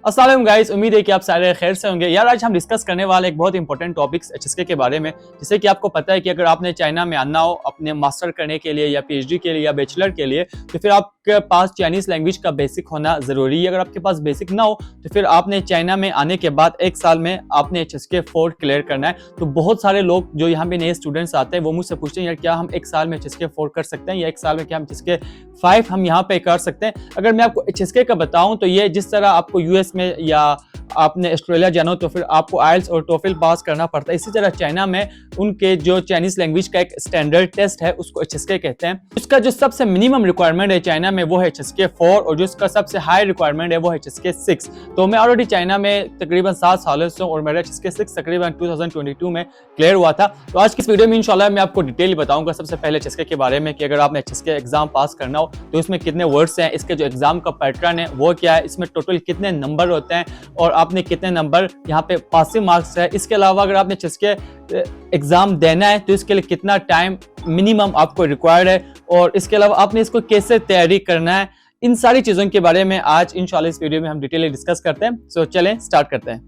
अस्सलाम वालेकुम गाइस, उम्मीद है कि आप सारे खैर से होंगे। यार आज हम डिस्कस करने वाले एक बहुत इंपॉर्टेंट टॉपिक्स एचएसके के बारे में। जैसे कि आपको पता है कि अगर आपने चाइना में आना हो अपने मास्टर करने के लिए या पीएचडी के लिए या बैचलर के लिए, तो फिर आपके पास चाइनीज़ लैंग्वेज का बेसिक होना ज़रूरी है। अगर आपके पास बेसिक ना हो तो फिर आपने चाइना में आने के बाद 1 साल में आपने एचएसके 4 क्लियर करना है। तो बहुत सारे लोग जो यहाँ पे नए स्टूडेंट्स आते हैं वो मुझसे पूछते हैं यार क्या हम 1 साल में एचएसके 4 कर सकते हैं या 1 साल में क्या हम एचएसके 5 हम यहाँ पे कर सकते हैं। अगर मैं आपको एचएसके का बताऊँ तो ये जिस तरह आपको यूएस में या आपने ऑस्ट्रेलिया जाना हो तो फिर आपको आइल्स और टोफल पास करना पड़ता है, इसी तरह चाइना में उनके जो चाइनीज लैंग्वेज का एक स्टैंडर्ड टेस्ट है उसको एचएसके कहते हैं। उसका जो सबसे मिनिमम रिक्वायरमेंट है चाइना में वो है एचएसके 4 और जो इसका सबसे हाई रिक्वायरमेंट है वो है एचएसके 6। तो मैं ऑलरेडी चाइना में तकरीबन 7 सालों से हूं और मेरा एचएसके 6 तकरीबन 2022 में क्लियर हुआ था। तो आज की इस वीडियो में इंशाल्लाह मैं आपको डिटेल बताऊंगा सबसे पहले एचएसके के बारे में कि अगर आपने एचएसके एग्जाम पास करना हो तो इसमें कितने वर्ड्स हैं, इसके जो एग्जाम का पैटर्न है वो क्या है, इसमें टोटल कितने नंबर होते हैं और आपने कितने नंबर यहाँ पे पासिंग मार्क्स है। इसके अलावा अगर आपने एचएसके एग्जाम देना है तो इसके लिए कितना टाइम मिनिमम आपको रिक्वायर्ड है और इसके अलावा आपने इसको कैसे तैयारी करना है, इन सारी चीजों के बारे में आज इंशाल्लाह इस वीडियो में हम डिटेल डिस्कस करते हैं। सो चलें स्टार्ट करते हैं।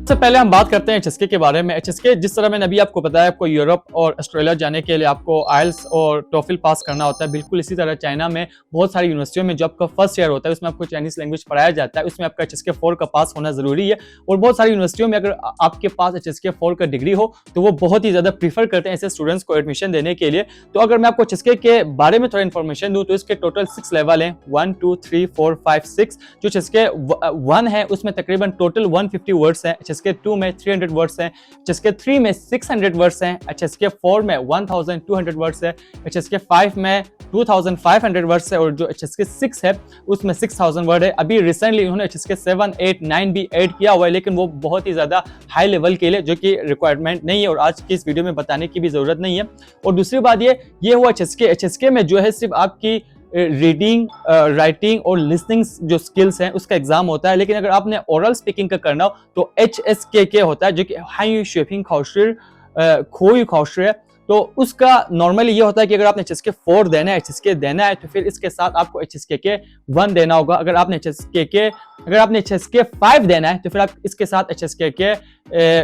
सबसे पहले हम बात करते हैं एचएसके के बारे में। एचएसके जिस तरह मैंने अभी आपको बताया, आपको यूरोप और ऑस्ट्रेलिया जाने के लिए आपको आइल्स और टोफल पास करना होता है। बिल्कुल इसी तरह चाइना में बहुत सारी यूनिवर्सिटियों में जो आपका फर्स्ट ईयर होता है उसमें आपको चाइनीज लैंग्वेज पढ़ाया जाता है, उसमें आपका एचएसके 4 का पास होना जरूरी है। और बहुत सारी यूनिवर्सिटियों में अगर आपके पास एचएसके 4 का डिग्री हो तो वो बहुत ही ज्यादा प्रीफर करते हैं ऐसे स्टूडेंट्स को एडमिशन देने के लिए। तो अगर मैं आपको एचएसके के बारे में थोड़ा इन्फॉर्मेशन दूं तो इसके टोटल 6 लेवल हैं, 1 2 3 4 5 6। जो एचएसके 1 है उसमें तकरीबन टोटल 150 वर्ड्स हैं, एचएसके 2 में 300 वर्ड्स हैं, एचएसके 3 में 600 वर्ड्स हैं, एचएसके 4 में 1200 वर्ड्स है, एचएसके 5 में 2500 वर्ड्स है और जो एचएसके 6 है उसमें 6000 वर्ड है। अभी रिसेंटली उन्होंने एचएसके 7 8 9 भी ऐड किया हुआ है, लेकिन वो बहुत ही ज्यादा हाई लेवल के लिए जो कि रिक्वायरमेंट नहीं है और आज की इस वीडियो में बताने की भी जरूरत नहीं है। और दूसरी बात ये हुआ एचएसके में जो है सिर्फ आपकी रीडिंग, राइटिंग और लिसनिंग जो स्किल्स हैं उसका एग्जाम होता है, लेकिन अगर आपने ओरल स्पीकिंग का करना हो तो HSKK होता है जो कि हाई शेपिंग खाउशर खोई खाउशर है। तो उसका नॉर्मली ये होता है कि अगर आपने एचएसके 4 देना है, एचएसके देना है तो फिर इसके साथ आपको HSKK 1 देना होगा। अगर आपने HSK 5 देना है तो फिर आप इसके साथ HSKK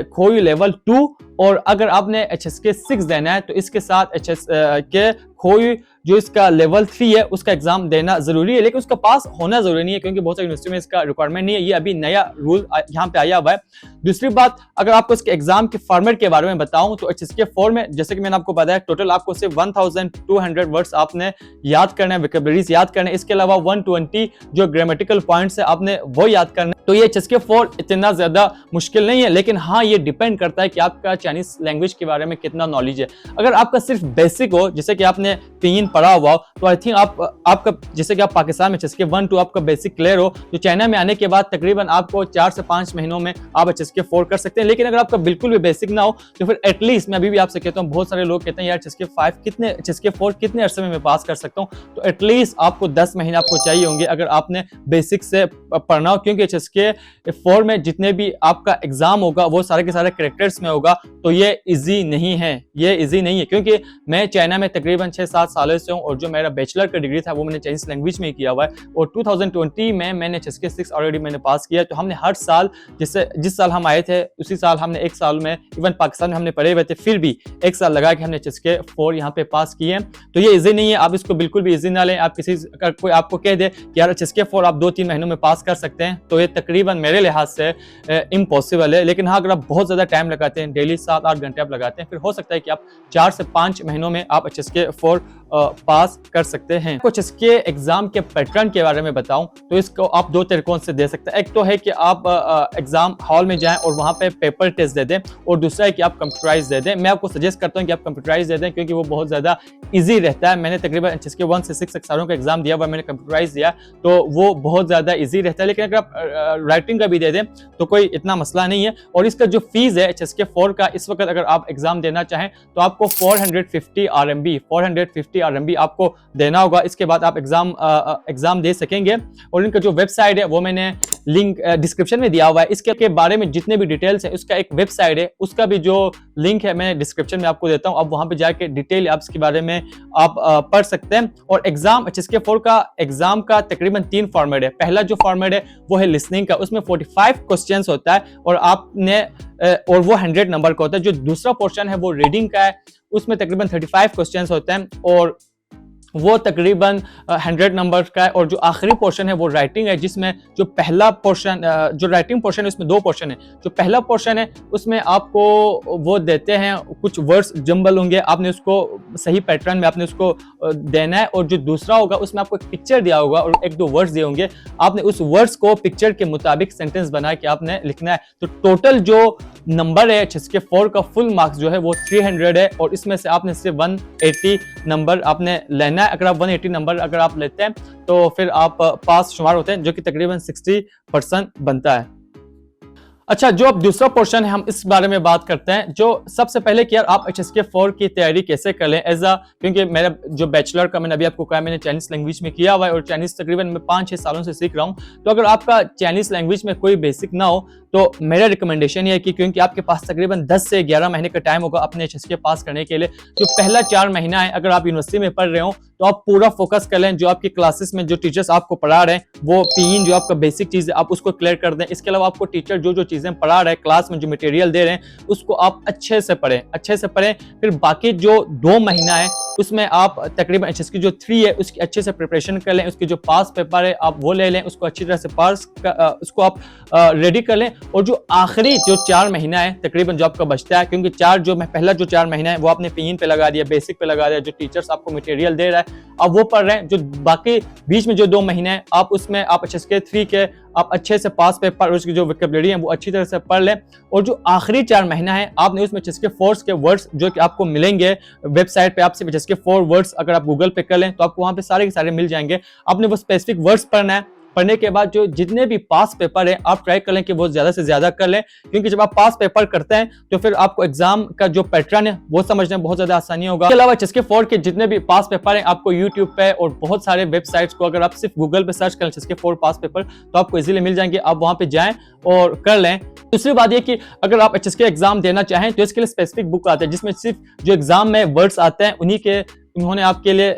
खोई लेवल 2 और अगर आपने HSK 6 देना है तो इसके साथ HSK खोई जो इसका लेवल 3 है उसका एग्जाम देना जरूरी है, लेकिन उसका पास होना जरूरी नहीं है क्योंकि बहुत सारी यूनिवर्सिटी में इसका रिक्वायरमेंट नहीं है। ये अभी नया रूल यहाँ पे आया हुआ है। दूसरी बात, अगर आपको इसके एग्जाम के फॉर्मेट के बारे में बताऊं तो एचएसके 4 में जैसे कि मैंने आपको बताया टोटल आपको सिर्फ 1200 वर्ड्स आपने याद करना है, वोकैबुलरीज याद करना है। इसके अलावा 120 जो ग्रामेटिकल पॉइंट्स है आपने वो याद करना है। तो ये एचएसके 4 इतना ज्यादा मुश्किल नहीं है, लेकिन हाँ ये डिपेंड करता है कि आपका चाइनीज लैंग्वेज के बारे में कितना नॉलेज है। अगर आपका सिर्फ बेसिक हो, जैसे कि आपने 3 पढ़ा हुआ हो, तो आई थिंक आपका जैसे कि आप पाकिस्तान में एचएसके 1 2 आपका बेसिक क्लियर हो तो चाइना में आने के बाद तकरीबन आपको 4 से 5 महीनों में आप एचएसके 4 कर सकते हैं। लेकिन अगर आपका बिल्कुल भी बेसिक ना हो तो फिर एटलीस्ट मैं अभी भी आपसे कहता हूँ, बहुत सारे लोग कहते हैं यार एचएसके 4 कितने अरसे में मैं पास कर सकता हूँ, तो एटलीस्ट आपको 10 महीने आपको चाहिए होंगे अगर आपने बेसिक से पढ़ना हो, क्योंकि एचएसके 4 में जितने भी आपका एग्जाम होगा वो सारे के सारे कैरेक्टर्स में होगा। तो ये इजी नहीं है, क्योंकि मैं चाइना में तकरीबन 6-7 सालों से हूँ और जो मेरा बैचलर का डिग्री था वो मैंने चाइनीज लैंग्वेज में ही किया हुआ है और 2020 में मैंने एचएसके 6 ऑलरेडी मैंने पास किया। तो हमने हर साल जिस साल हम आए थे उसी साल हमने 1 साल में, इवन पाकिस्तान में हमने पढ़े हुए थे फिर भी 1 साल लगा कि हमने एचएसके 4 यहाँ पे पास किए। तो ये इजी नहीं है, आप इसको बिल्कुल भी इजी ना लें। आप कोई आपको कह दे कि यार एचएसके 4 आप 2-3 महीनों में पास कर सकते हैं तो ये तकरीबन मेरे लिहाज से इम्पॉसिबल है। लेकिन हाँ अगर आप बहुत ज्यादा टाइम लगाते हैं, डेली 7-8 घंटे आप लगाते हैं, फिर हो सकता है कि आप 4 से 5 महीनों में आप एचएसके 4 पास कर सकते हैं। कुछ इसके एग्जाम के पैटर्न के बारे में बताऊं तो इसको आप 2 तरीकों से दे सकते हैं। एक तो है कि आप एग्जाम हॉल में जाएं और वहां पे पेपर टेस्ट दे दें, और दूसरा है कि आप कंप्यूटराइज दे दें। मैं आपको सजेस्ट करता हूं कि आप कंप्यूटराइज दे दें क्योंकि वो बहुत ज्यादा इजी रहता है। मैंने तकरीबन एचएसके 1 से 6 एक्सारों का एग्जाम दिया हुआ, मैंने कंप्यूटराइज दिया तो वो बहुत ज्यादा इजी रहता है। लेकिन अगर आप राइटिंग का भी दे दें तो कोई इतना मसला नहीं है। और इसका जो फीस है एचएसके 4 का इस वक्त अगर आप एग्जाम देना चाहें तो आपको 450 RMB आपको देना होगा। इसके बाद आप एग्जाम दे सकेंगे। और इनका जो वेबसाइट है वो मैंने लिंक डिस्क्रिप्शन में दिया हुआ है। इसके बारे में जितने भी डिटेल्स है, उसका एक वेबसाइट है, उसका भी जो लिंक है मैं डिस्क्रिप्शन में आपको देता हूं। आप वहां पे जाके डिटेल एप्स के बारे में आप पढ़ सकते हैं। और एग्जाम HSK 4 का एग्जाम का तकरीबन 3 फॉर्मेट है। पहला जो फॉर्मेट है वो है लिसनिंग का, उसमें 45 क्वेश्चंस होता है और आपने और वो 100 नंबर का होता है। जो दूसरा पोर्शन है वो रीडिंग का है, उसमें तकरीबन 35 क्वेश्चंस होते हैं और वो तकरीबन 100 नंबर का है। और जो आखिरी पोर्शन है वो राइटिंग है, जिसमें जो पहला पोर्शन जो राइटिंग पोर्शन है उसमें 2 पोर्शन है। जो पहला पोर्शन है उसमें आपको वो देते हैं, कुछ वर्ड्स जंबल होंगे, आपने उसको सही पैटर्न में आपने उसको देना है। और जो दूसरा होगा उसमें आपको एक पिक्चर दिया होगा और 1-2 वर्ड्स दिए होंगे, आपने उस वर्ड्स को पिक्चर के मुताबिक सेंटेंस बना के आपने लिखना है। तो टोटल जो नंबर है HSK 4 का फुल मार्क्स जो है वो 300 है और इसमें से आपने सिर्फ 180 नंबर आपने लेना है। अगर आप 180 नंबर अगर आप लेते हैं तो फिर आप पास शुमार होते हैं, जो कि तकरीबन 60% बनता है। अच्छा, जो अब दूसरा पोर्शन है हम इस बारे में बात करते हैं। जो सबसे पहले कि यार आप HSK 4 की तैयारी कैसे कर लें क्योंकि मेरा जो बैचलर का मैंने अभी आपको कहा, मैंने चाइनीज लैंग्वेज में किया हुआ है और चाइनीज तकरीबन मैं 5-6 सालों से सीख रहा हूँ। तो अगर आपका चाइनीज लैंग्वेज में कोई बेसिक ना हो तो मेरा रिकमेंडेशन ये है कि क्योंकि आपके पास तकरीबन 10 से 11 महीने का टाइम होगा अपने HSK पास करने के लिए, जो पहला 4 महीना है अगर आप यूनिवर्सिटी में पढ़ रहे हो तो आप पूरा फोकस कर लें। जो आपकी क्लासेस में जो टीचर्स आपको पढ़ा रहे हैं वो पीन जो आपका बेसिक चीज है आप उसको क्लियर कर दें। इसके अलावा आपको टीचर जो चीजें पढ़ा रहे हैं, क्लास में जो मटेरियल दे रहे हैं उसको आप अच्छे से पढ़ें। फिर बाकी जो 2 महीना है उसमें आप तकरीबन HSK जो 3 है उसकी अच्छे से प्रिपरेशन कर लें। उसके जो पास पेपर है आप वो ले लें, उसको अच्छी तरह से उसको आप रेडी कर लें। और जो आखिरी जो 4 महीना है तकरीबन जो आपका बचता है, क्योंकि पहला जो 4 महीना है वो आपने पीन पे लगा दिया, बेसिक पे लगा दिया, जो टीचर्स आपको मटेरियल दे रहा है आप वो पढ़ रहे हैं। जो बाकी बीच में जो 2 महीने हैं आप उसमें आप HSK 3 के आप अच्छे से पास पेपर और उसकी जो वोकैबुलरी है वो अच्छी तरह से पढ़ लें। और जो आखिरी 4 महीना है आपने उसमें HSK 4 के वर्ड्स जो कि आपको मिलेंगे वेबसाइट पे, आप सिर्फ HSK 4 वर्ड्स अगर आप गूगल पे कर लें तो आपको वहां पे सारे के सारे मिल जाएंगे। आपने वो स्पेसिफिक वर्ड्स पढ़ना है। पढ़ने के बाद जो जितने भी पास पेपर है आप ट्राई कर लें कि वो ज्यादा से ज्यादा कर लें, क्योंकि जब आप पास पेपर करते हैं तो फिर आपको एग्जाम का जो पैटर्न है वो समझने में बहुत ज्यादा आसानी होगा। इसके अलावा HSK 4 के जितने भी पास पेपर हैं आपको यूट्यूब पे और बहुत सारे वेबसाइट्स को अगर आप सिर्फ गूगल पे सर्च करें HSK 4 पास पेपर तो आपको इजीली मिल जाएंगे, आप वहां पे जाएं और कर लें। दूसरी बात यह कि अगर आप HSK एग्जाम देना चाहें तो इसके लिए स्पेसिफिक बुक आते हैं जिसमें सिर्फ जो एग्जाम में वर्ड्स आते हैं उन्होंने आपके लिए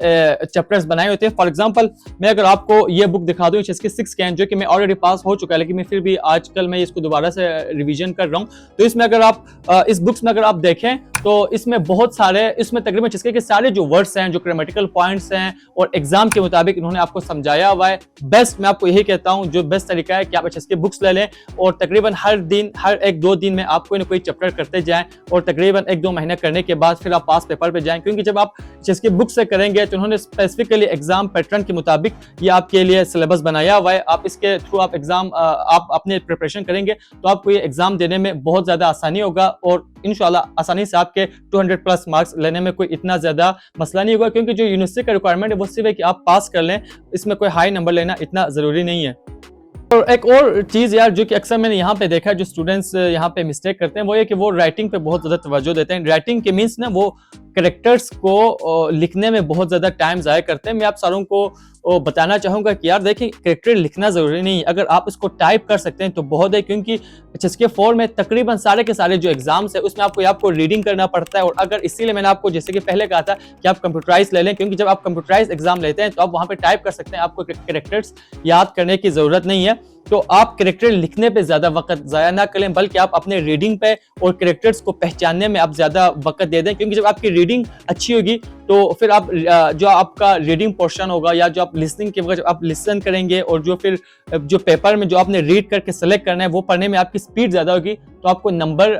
चैप्टर्स बनाए होते हैं। फॉर एग्जांपल मैं अगर आपको ये बुक दिखा दूं HSK 6 कैन, जो कि मैं ऑलरेडी पास हो चुका है लेकिन मैं फिर भी आजकल मैं इसको दोबारा से रिवीजन कर रहा हूं। तो इसमें अगर आप इस बुक्स में अगर आप देखें तो इसमें बहुत सारे, इसमें तकरीबन HSK के सारे जो वर्ड्स हैं, जो ग्रामेटिकल पॉइंट्स हैं और एग्जाम के मुताबिक इन्होंने आपको समझाया हुआ है। बेस्ट मैं आपको यही कहता हूं, जो बेस्ट तरीका है कि आप HSK बुक्स ले लें और तकरीबन हर 1-2 दिन में आप कोई ना कोई चैप्टर करते जाएं और तकरीबन 1-2 महीने करने के बाद फिर आप पास पेपर पे जाएं। क्योंकि जब आप HSK बुक से करेंगे तो उन्होंने स्पेसिफिकली एग्जाम पैटर्न के मुताबिक ये आपके लिए सिलेबस बनाया हुआ है। आप इसके थ्रू आप एग्जाम आप अपने प्रिपरेशन करेंगे तो आपको ये एग्जाम देने में बहुत ज्यादा आसानी होगा और इंशाल्लाह आसानी से आपके 200 प्लस मार्क्स लेने में कोई इतना ज्यादा मसला नहीं होगा। क्योंकि जो यूनिवर्सिटी का रिक्वायरमेंट है वो सिर्फ है कि आप पास कर लें, इसमें कोई हाई नंबर लेना इतना जरूरी नहीं है। और एक और चीज यार जो कि अक्सर मैंने यहाँ पे देखा है जो स्टूडेंट्स यहाँ पे मिस्टेक करते हैं वो ये कि वो राइटिंग पे बहुत ज्यादा तवज्जो देते हैं। राइटिंग के मीन्स ना वो कैरेक्टर्स को लिखने में बहुत ज्यादा टाइम ज़ाया करते हैं। मैं आप सारों को बताना चाहूंगा कि यार देखिए कैरेक्टर लिखना जरूरी नहीं है, अगर आप इसको टाइप कर सकते हैं तो बहुत है। क्योंकि HSK 4 में तकरीबन सारे के सारे जो एग्जाम्स है उसमें आपको रीडिंग करना पड़ता है। और अगर इसीलिए मैंने आपको जैसे कि पहले कहा था कि आप कंप्यूटराइज ले लें, क्योंकि जब आप कंप्यूटराइज एग्जाम लेते हैं तो आप वहां पे टाइप कर सकते हैं, आपको कैरेक्टर्स याद करने की जरूरत नहीं है। तो आप कैरेक्टर लिखने पे ज्यादा वक्त जाया ना करें, बल्कि आप अपने रीडिंग पे और कैरेक्टर्स को पहचानने में आप ज्यादा वक्त दे दें। क्योंकि जब आपकी रीडिंग अच्छी होगी तो फिर आप जो आपका रीडिंग पोर्शन होगा या जो आप लिसनिंग के वक्त आप लिसन करेंगे और जो फिर जो पेपर में जो आपने रीड करके सेलेक्ट करना है वो पढ़ने में आपकी स्पीड ज्यादा होगी, तो आपको नंबर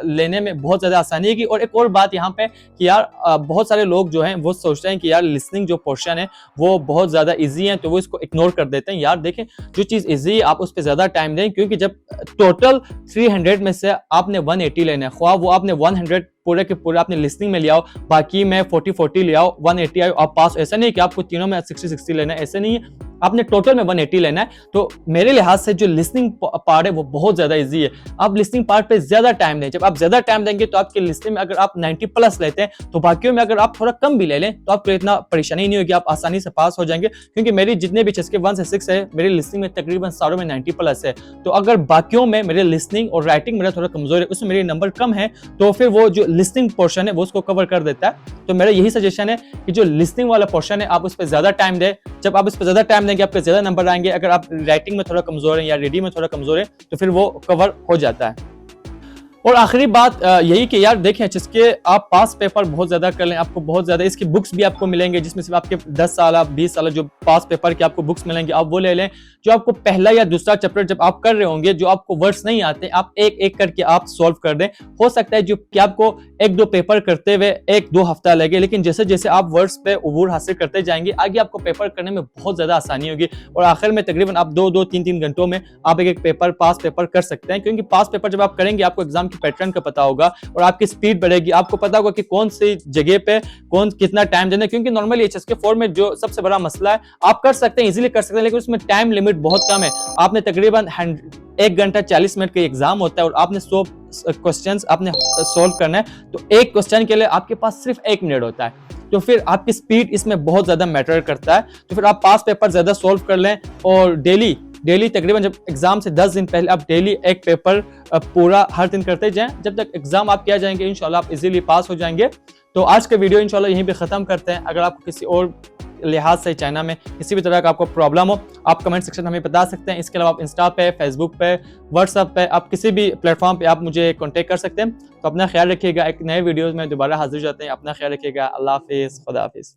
लेने में बहुत ज्यादा आसानी होगी। और एक और बात यहाँ पे कि यार बहुत सारे लोग जो हैं वो सोचते हैं कि यार लिसनिंग जो पोर्शन है वो बहुत ज्यादा इजी है तो वो इसको इग्नोर कर देते हैं। यार देखें जो चीज इजी है आप उस पर ज्यादा टाइम दें, क्योंकि जब टोटल 300 में से आपने 180 लेना है, ख्वाह वो आपने 100 पूरे के पूरे आपने लिसनिंग में ले आओ, बाकी में 40-40 ले आओ, 180 आओ आप पास। ऐसा नहीं कि आपको तीनों में 60-60 लेना है, ऐसे नहीं है। आपने टोटल में 180 लेना है। तो मेरे लिहाज से जो लिसनिंग पार्ट है वो बहुत ज्यादा इजी है। आप लिसनिंग पार्ट पे ज्यादा टाइम दें। जब आप ज्यादा टाइम देंगे तो आपकी लिसनिंग में अगर आप 90 प्लस लेते हैं तो बाकियों में अगर आप थोड़ा कम भी ले लें तो आपको इतना परेशानी नहीं होगी, आप आसानी से पास हो जाएंगे। क्योंकि मेरी जितने भी HSK 1 से 6 है, मेरी लिसनिंग में तकरीबन सारों में 90 प्लस है। तो अगर बाकियों में मेरे लिसनिंग और राइटिंग मेरा थोड़ा कमजोर है, उसमें मेरे नंबर कम है, तो फिर वो जो लिसनिंग पोर्शन है वो उसको कवर कर देता है। तो मेरा यही सजेशन है कि जो लिसनिंग वाला पोर्शन है आप उस पर ज्यादा टाइम दें। जब आप इस पर ज्यादा टाइम देंगे आपके ज्यादा नंबर आएंगे। अगर आप राइटिंग में थोड़ा कमजोर हैं या रीडिंग में थोड़ा कमजोर है तो फिर वो कवर हो जाता है। और आखिरी बात यही कि यार देखें HSK आप पास पेपर बहुत ज्यादा कर लें, आपको बहुत ज्यादा इसकी बुक्स भी आपको मिलेंगे जिसमें सिर्फ आपके 10 साल 20 साल जो पास पेपर के आपको बुक्स मिलेंगे, आप वो ले लें। जो आपको पहला या दूसरा चैप्टर जब आप कर रहे होंगे, जो आपको वर्ड्स नहीं आते, आप एक एक करके आप सॉल्व कर दें। हो सकता है जो कि आपको 1-2 पेपर करते हुए 1-2 हफ्ता लगे, लेकिन जैसे जैसे आप वर्ड्स पे उबूर हासिल करते जाएंगे आगे आपको पेपर करने में बहुत ज्यादा आसानी होगी और आखिर में तकरीबन आप 2-2, 3-3 घंटों में आप एक पेपर पास पेपर कर सकते हैं। क्योंकि पास पेपर जब आप करेंगे आपको एग्जाम की पैटर्न का पता होगा और आपकी स्पीड बढ़ेगी। आपको पता होगा कि कौन सी जगह पे कौन कितना टाइम देना है। क्योंकि नॉर्मली HSK 4 में जो सबसे बड़ा मसला है, आप कर सकते हैं, इजीली कर सकते हैं, लेकिन उसमें टाइम लिमिट बहुत कम है। आपने तकरीबन 1 घंटा 40 मिनट का एग्जाम होता है और आपने 100 क्वेश्चंस आपने सॉल्व करना है, तो एक क्वेश्चन के लिए आपके पास सिर्फ 1 मिनट होता है। तो फिर आपकी स्पीड इसमें बहुत ज्यादा मैटर करता है। तो फिर आप पास पेपर ज्यादा सॉल्व कर लें और डेली तकरीबन जब एग्जाम से 10 दिन पहले आप डेली एक पेपर पूरा हर दिन करते जाएं। जब तक एग्जाम आप किया जाएंगे इंशाल्लाह आप इजीली पास हो जाएंगे। तो आज का वीडियो इंशाल्लाह यहीं पे खत्म करते हैं। अगर आपको किसी और लिहाज से चाइना में किसी भी तरह का आपको प्रॉब्लम हो, आप कमेंट सेक्शन में हमें बता सकते हैं। इसके अलावा आप इंस्टा पे, फेसबुक पे, व्हाट्सएप पे, आप किसी भी प्लेटफॉर्म पे आप मुझे कांटेक्ट कर सकते हैं। तो अपना ख्याल रखिएगा। एक नए वीडियोस में दोबारा हाजिर हो जाते हैं। अपना ख्याल रखिएगा। अल्लाह हाफिज़, खुदा हाफिज़।